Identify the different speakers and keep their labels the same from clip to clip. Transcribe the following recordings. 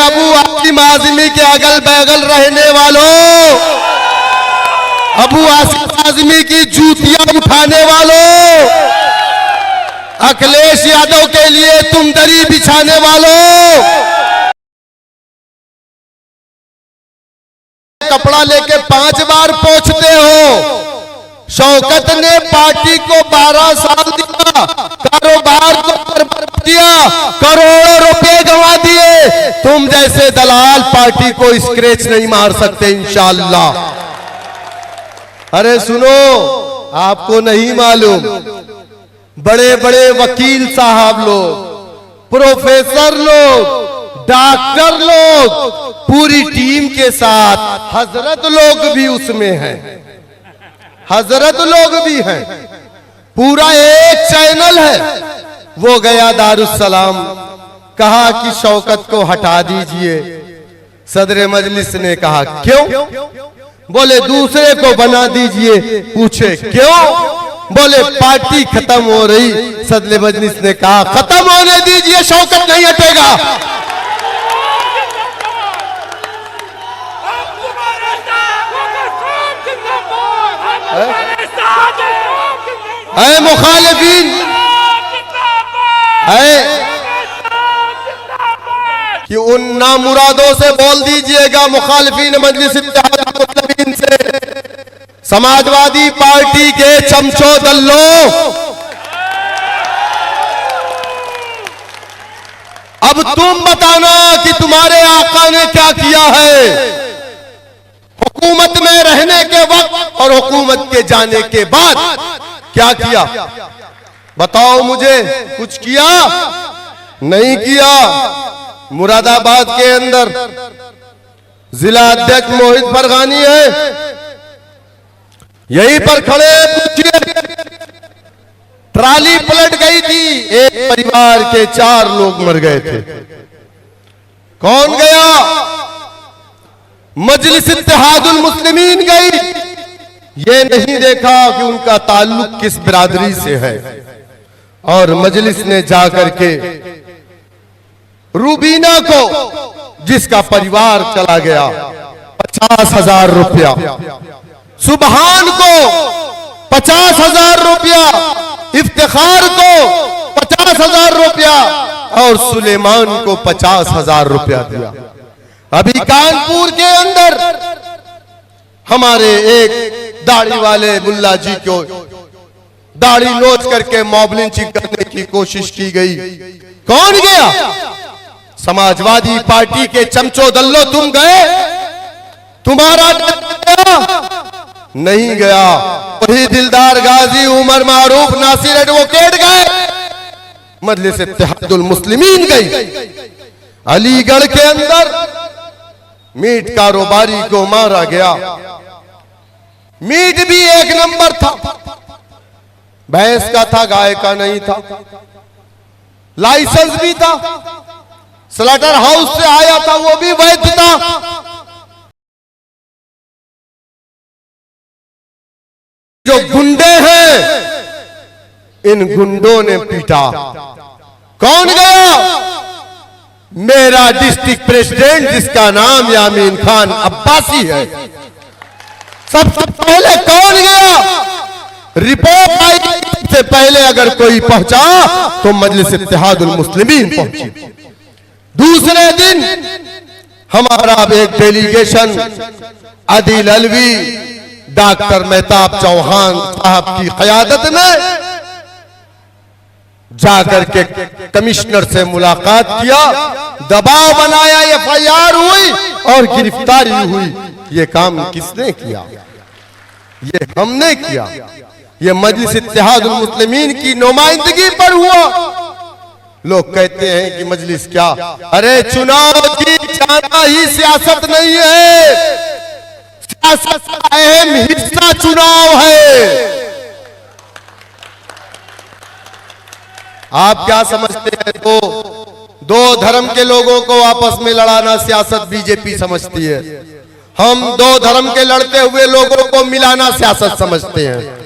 Speaker 1: अबू आसिम आजमी के अगल बगल रहने वालों, अबू आसिम आजमी की जूतियां उठाने वालों, अखिलेश यादव के लिए तुम दरी बिछाने वालों, कपड़ा लेके 5 बार पहुंचते हो। शौकत ने पार्टी को 12 साल दिया, कारोबार को बर्बाद किया, करोड़ों रुपए गंवा दिए। तुम जैसे दलाल पार्टी को स्क्रैच नहीं मार सकते इंशाअल्लाह। अरे सुनो, आपको नहीं मालूम, बड़े बड़े वकील साहब लोग, प्रोफेसर लोग, डॉक्टर लोग, पूरी टीम के साथ हजरत लोग भी उसमें हैं, हजरत लोग भी हैं। पूरा एक चैनल है। वो गया दारुस्सलाम, कहा कि शौकत को हटा दीजिए। सदर मजलिस ने कहा क्यों? बोले दूसरे को बना दीजिए। पूछे क्यों? बोले पार्टी खत्म हो रही। सदर मजलिस ने कहा खत्म होने दीजिए, शौकत नहीं हटेगा। है मुखालिफिन, है कि उन नामुरादों से बोल दीजिएगा, मुखालिफिन मजलिस इत्तेहादुल मुस्लिमीन से, समाजवादी पार्टी के चमचो दल्लों, अब तुम बताना कि तुम्हारे आका ने क्या किया है हुकूमत में रहने के वक्त और हुकूमत के जाने के बाद। क्या किया बताओ मुझे? कुछ किया? नहीं किया। मुरादाबाद के अंदर जिला अध्यक्ष मोहित फरगानी है, यहीं पर खड़े पूछिए, ट्राली पलट गई थी, एक परिवार के 4 लोग मर गए थे। कौन गया? मजलिस इत्तेहादुल मुस्लिमीन गई। ये नहीं देखा कि उनका ताल्लुक किस बिरादरी से है, और मजलिस ने जाकर के रूबीना को, जिसका परिवार चला गया, 50,000 रुपया, सुबहान को 50,000 रुपया, इफ्तिखार को 50,000 रुपया और सुलेमान को 50,000 रुपया दिया। अभी कानपुर के अंदर हमारे एक दाढ़ी वाले मुल्ला जी को दाढ़ी नोच करके मॉब लिंचिंग करने की कोशिश की गई। कौन गया? समाजवादी पार्टी के चमचो दल्लो तुम गए? तुम्हारा गया? नहीं गया। वही दिलदार गाजी, उमर मारूफ, नासिर एडवोकेट गए, मजलिस इत्तेहादुल मुस्लिमीन गई। अलीगढ़ के अंदर मीट कारोबारी को मारा गया। मीट भी 1 नंबर था, भैंस का था, गाय का नहीं था, लाइसेंस भी था, स्लॉटर हाउस से आया था, वो भी वैध था। जो गुंडे हैं, इन गुंडों ने पीटा। कौन गया? मेरा डिस्ट्रिक्ट प्रेसिडेंट, जिसका नाम यामीन खान अब्बासी है। सबसे पहले कौन गया? रिपोर्ट आई से पहले अगर कोई पहुंचा तो मजलिस इत्तेहादुल मुस्लिमीन पहुंची। दूसरे दिन हमारा एक डेलीगेशन आदिल अलवी, डॉक्टर मेहताब चौहान साहब की क़यादत में जाकर के कमिश्नर से मुलाकात किया, दबाव बनाया, FIR हुई और गिरफ्तारी हुई। ये काम किसने किया? ये हमने किया। ये मजलिस इत्तेहादुल मुस्लिमीन की नुमाइंदगी पर हुआ। लोग कहते हैं कि मजलिस क्या? अरे चुनाव जीत जाना ही सियासत नहीं है, सियासत का अहम हिस्सा चुनाव है। आप क्या समझते हैं? दो धर्म के लोगों को आपस में लड़ाना सियासत बीजेपी समझती है। हम 2 धर्म के लड़ते हुए लोगों को मिलाना सियासत समझते हैं।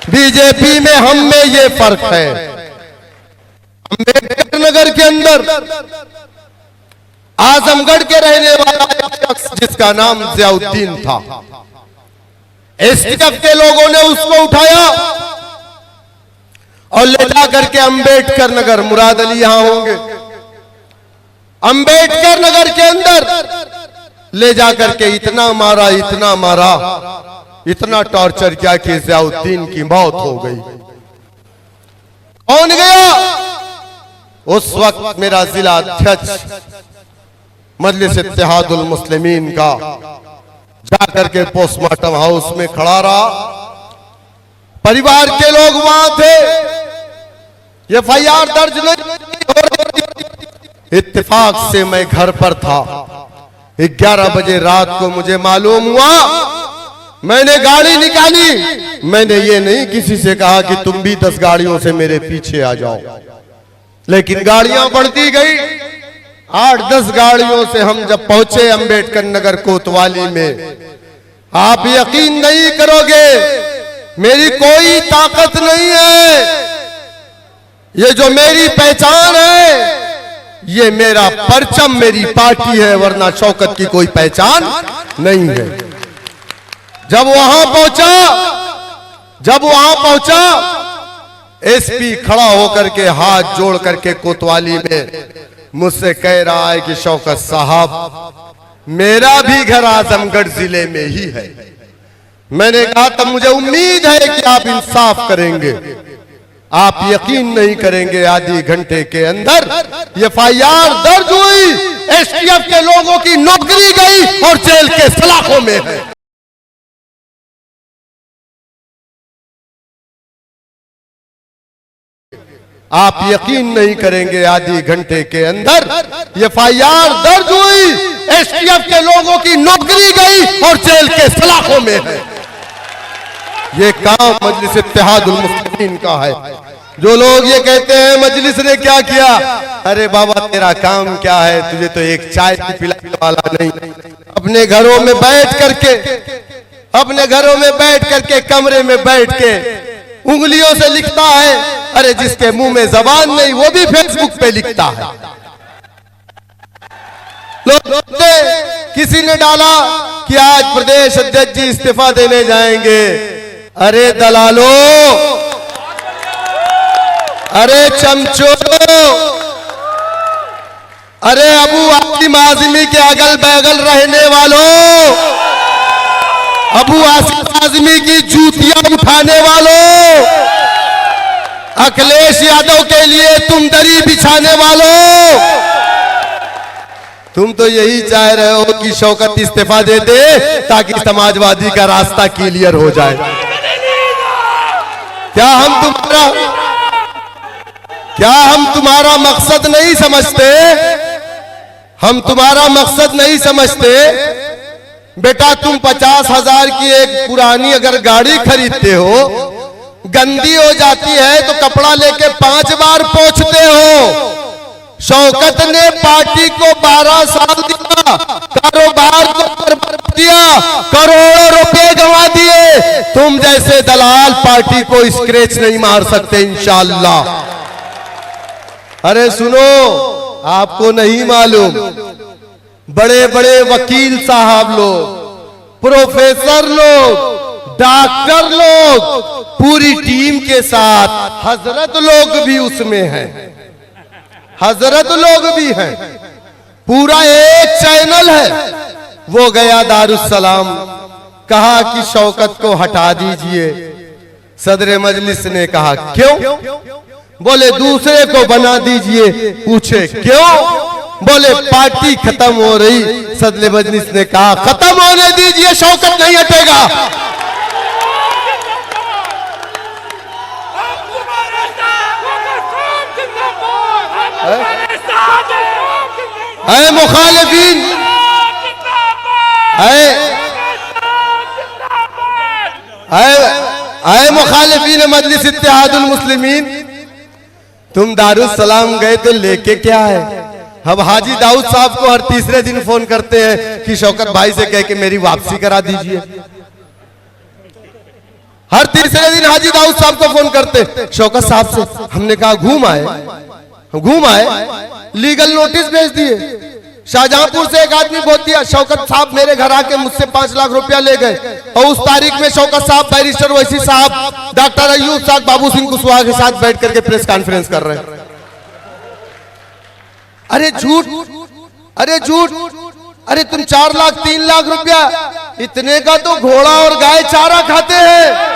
Speaker 1: बीजेपी में हम में ये फर्क है। अम्बेडकर नगर के अंदर आजमगढ़ के रहने वाला एक शख्स जिसका नाम जियाउद्दीन था, एसटीएफ के लोगों ने उसको उठाया और ले जा करके अंबेडकर नगर, मुराद अली यहां होंगे, अंबेडकर नगर के अंदर ले जा करके इतना मारा, इतना मारा, इतना टॉर्चर किया कि जियाउद्दीन की मौत हो गई। कौन गया? उस वक्त मेरा जिला अध्यक्ष मजलिस इत्तेहादुल मुस्लिमीन का जाकर के पोस्टमार्टम हाउस में खड़ा रहा। परिवार के लोग वहां थे, एफआईआर दर्ज नहीं हो रही। इत्तेफाक से मैं घर पर था। 11 बजे रात को मुझे मालूम हुआ, मैंने गाड़ी निकाली। मैंने ये नहीं किसी से कहा कि तुम भी 10 गाड़ियों से मेरे पीछे आ जाओ, लेकिन गाड़ियां बढ़ती गई। 8-10 गाड़ियों से हम जब पहुंचे अंबेडकर नगर कोतवाली में, आप यकीन नहीं करोगे, मेरी कोई ताकत नहीं है। ये जो मेरी पहचान है, ये मेरा परचम, मेरी पार्टी है, वरना शौकत की कोई पहचान नहीं है। जब वहां पहुंचा, एसपी खड़ा होकर के हाथ जोड़ करके कोतवाली में मुझसे कह रहा है कि शौकत साहब, मेरा भी घर आजमगढ़ जिले में ही है। मैंने कहा तब मुझे उम्मीद है कि आप इंसाफ करेंगे। आप यकीन नहीं करेंगे, आधे घंटे के अंदर एफआईआर दर्ज हुई, एसटीएफ के लोगों की नौकरी गई और जेल के सलाखों में है। आप यकीन नहीं करेंगे, आधे घंटे के अंदर एफआईआर दर्ज हुई, एसटीएफ के लोगों की नौकरी गई और जेल के सलाखों में है। ये काम मजलिस इत्तेहादुल मुस्लिमीन का है। जो लोग ये कहते हैं मजलिस ने क्या किया, अरे बाबा तेरा काम क्या है, तुझे तो एक चाय भी पिलाने वाला नहीं। अपने घरों में बैठ करके कमरे में बैठ के उंगलियों से लिखता है। अरे जिसके मुंह में जबान नहीं, वो भी फेसबुक पे लिखता है। किसी ने डाला कि आज प्रदेश अध्यक्ष जी इस्तीफा देने जाएंगे। अरे दलालो, अरे चमचो, अरे अबू आसिम आजमी के अगल बगल रहने वालों, अबू आसिम आजमी की जूतियां उठाने वालों, अखिलेश यादव के लिए तुम दरी बिछाने वालों, तुम तो यही चाह रहे हो कि शौकत इस्तीफा दे दे ताकि समाजवादी का रास्ता क्लियर हो जाए। क्या हम तुम्हारा मकसद नहीं समझते? हम तुम्हारा मकसद नहीं समझते। बेटा तुम 50,000 की एक पुरानी अगर गाड़ी खरीदते हो, गंदी हो जाती है तो कपड़ा लेके 5 बार पोंछते हो। शौकत ने पार्टी को 12 साल दिया, कारोबार को बर्बाद दिया, करोड़ों रुपए गंवा दिए। तुम जैसे दलाल पार्टी को स्क्रैच नहीं मार सकते इंशाअल्लाह। अरे सुनो, आपको नहीं मालूम, बड़े बड़े वकील साहब लोग, प्रोफेसर लोग, डॉक्टर लोग, पूरी टीम के साथ हजरत लोग भी उसमें हैं, हजरत लोग भी हैं। पूरा एक चैनल है। वो गया दारुस्सलाम, कहा कि शौकत को हटा दीजिए। सदर मजलिस ने कहा क्यों? बोले दूसरे को बना दीजिए। पूछे क्यों? बोले पार्टी खत्म हो रही। सदर मजलिस ने कहा खत्म होने दीजिए, शौकत नहीं हटेगा। है मुखालिफिन, है मुखालिफिन मजलिस इत्तेहादुल मुस्लिमीन, तुम दारुस्सलाम गए तो लेके क्या है? अब हाजी दाऊद साहब को हर तीसरे दिन फोन करते हैं कि शौकत भाई से कह के मेरी वापसी करा दीजिए। हर तीसरे दिन हाजी दाऊद साहब को फोन करते शौकत साहब से। हमने कहा घूम आए, लीगल नोटिस भेज दिए। शाहजहांपुर से एक आदमी बोल दिया, शौकत साहब मेरे घर आके मुझसे 5 लाख रुपया ले गए, और उस तारीख में शौकत साहब, बैरिस्टर वैसी साहब, डॉक्टर अयूब साहब बाबू सिंह कुशवाहा के साथ बैठ करके प्रेस कॉन्फ्रेंस कर रहे हैं। अरे झूठ, अरे झूठ, अरे तुम 4 लाख 3 लाख रुपया, इतने का तो घोड़ा और गाय चारा खाते हैं।